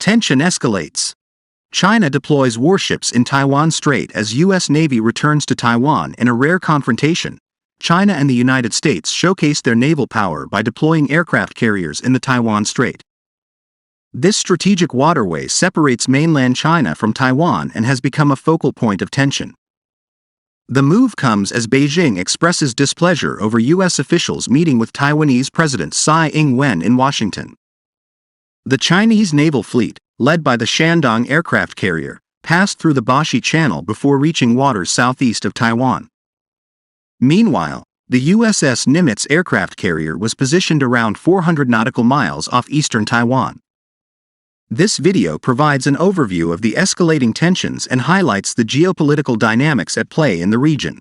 Tension escalates. China deploys warships in Taiwan Strait as U.S. Navy returns to Taiwan in a rare confrontation. China and the United States showcased their naval power by deploying aircraft carriers in the Taiwan Strait. This strategic waterway separates mainland China from Taiwan and has become a focal point of tension. The move comes as Beijing expresses displeasure over U.S. officials meeting with Taiwanese President Tsai Ing-wen in Washington. The Chinese naval fleet, led by the Shandong aircraft carrier, passed through the Bashi Channel before reaching waters southeast of Taiwan. Meanwhile, the USS Nimitz aircraft carrier was positioned around 400 nautical miles off eastern Taiwan. This video provides an overview of the escalating tensions and highlights the geopolitical dynamics at play in the region.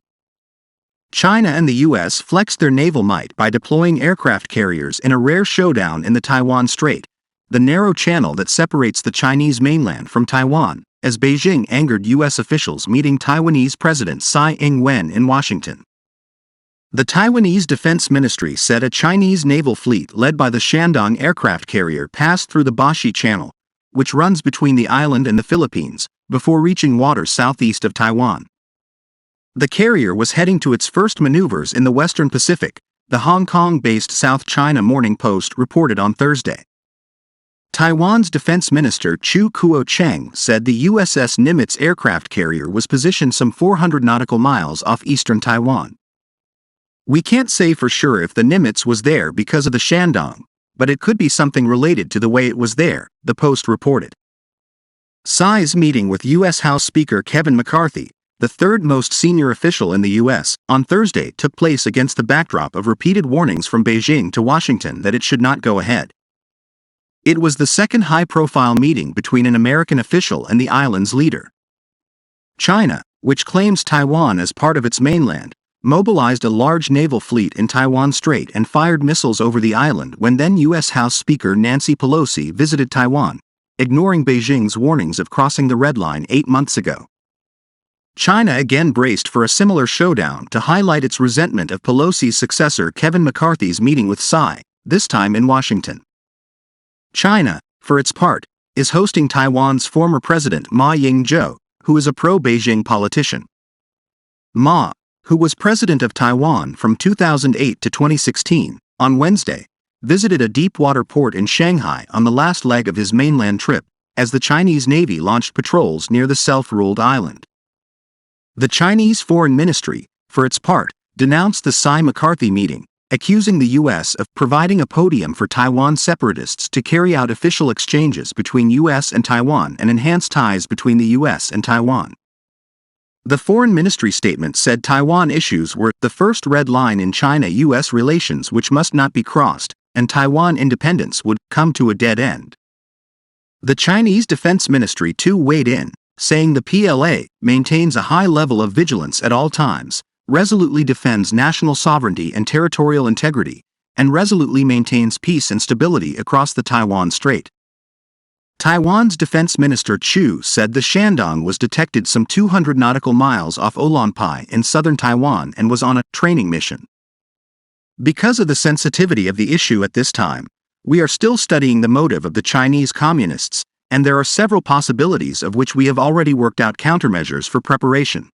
China and the U.S. flexed their naval might by deploying aircraft carriers in a rare showdown in the Taiwan Strait, the narrow channel that separates the Chinese mainland from Taiwan, as Beijing angered U.S. officials meeting Taiwanese President Tsai Ing-wen in Washington. The Taiwanese Defense Ministry said a Chinese naval fleet led by the Shandong aircraft carrier passed through the Bashi Channel, which runs between the island and the Philippines, before reaching waters southeast of Taiwan. The carrier was heading to its first maneuvers in the Western Pacific, the Hong Kong-based South China Morning Post reported on Thursday. Taiwan's Defense Minister Chiu Kuo-cheng said the USS Nimitz aircraft carrier was positioned some 400 nautical miles off eastern Taiwan. "We can't say for sure if the Nimitz was there because of the Shandong, but it could be something related to the way it was there," the Post reported. Tsai's meeting with U.S. House Speaker Kevin McCarthy, the third most senior official in the U.S., on Thursday took place against the backdrop of repeated warnings from Beijing to Washington that it should not go ahead. It was the second high-profile meeting between an American official and the island's leader. China, which claims Taiwan as part of its mainland, mobilized a large naval fleet in Taiwan Strait and fired missiles over the island when then U.S. House Speaker Nancy Pelosi visited Taiwan, ignoring Beijing's warnings of crossing the red line 8 months ago. China again braced for a similar showdown to highlight its resentment of Pelosi's successor Kevin McCarthy's meeting with Tsai, this time in Washington. China, for its part, is hosting Taiwan's former president Ma Ying-jeou, who is a pro-Beijing politician. Ma, who was president of Taiwan from 2008 to 2016, on Wednesday, visited a deep-water port in Shanghai on the last leg of his mainland trip, as the Chinese Navy launched patrols near the self-ruled island. The Chinese Foreign Ministry, for its part, denounced the Tsai-McCarthy meeting, accusing the U.S. of providing a podium for Taiwan separatists to carry out official exchanges between U.S. and Taiwan and enhance ties between the U.S. and Taiwan. The Foreign Ministry statement said Taiwan issues were the first red line in China-U.S. relations which must not be crossed, and Taiwan independence would come to a dead end. The Chinese Defense Ministry too weighed in, saying the PLA maintains a high level of vigilance at all times, resolutely defends national sovereignty and territorial integrity, and resolutely maintains peace and stability across the Taiwan Strait. Taiwan's Defense Minister Chiu said the Shandong was detected some 200 nautical miles off Olanpai in southern Taiwan and was on a training mission. Because of the sensitivity of the issue at this time, we are still studying the motive of the Chinese communists, and there are several possibilities of which we have already worked out countermeasures for preparation.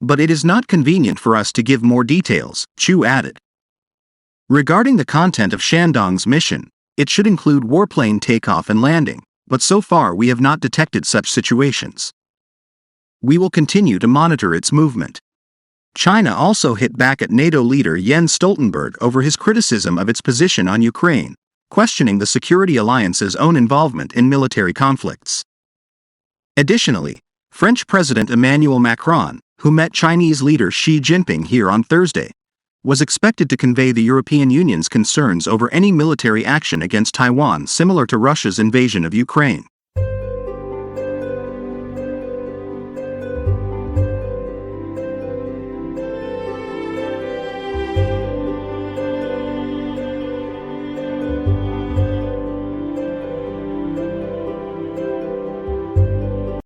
But it is not convenient for us to give more details, Chiu added. Regarding the content of Shandong's mission, it should include warplane takeoff and landing, but so far we have not detected such situations. We will continue to monitor its movement. China also hit back at NATO leader Jens Stoltenberg over his criticism of its position on Ukraine, questioning the security alliance's own involvement in military conflicts. Additionally, French President Emmanuel Macron, who met Chinese leader Xi Jinping here on Thursday, was expected to convey the European Union's concerns over any military action against Taiwan similar to Russia's invasion of Ukraine.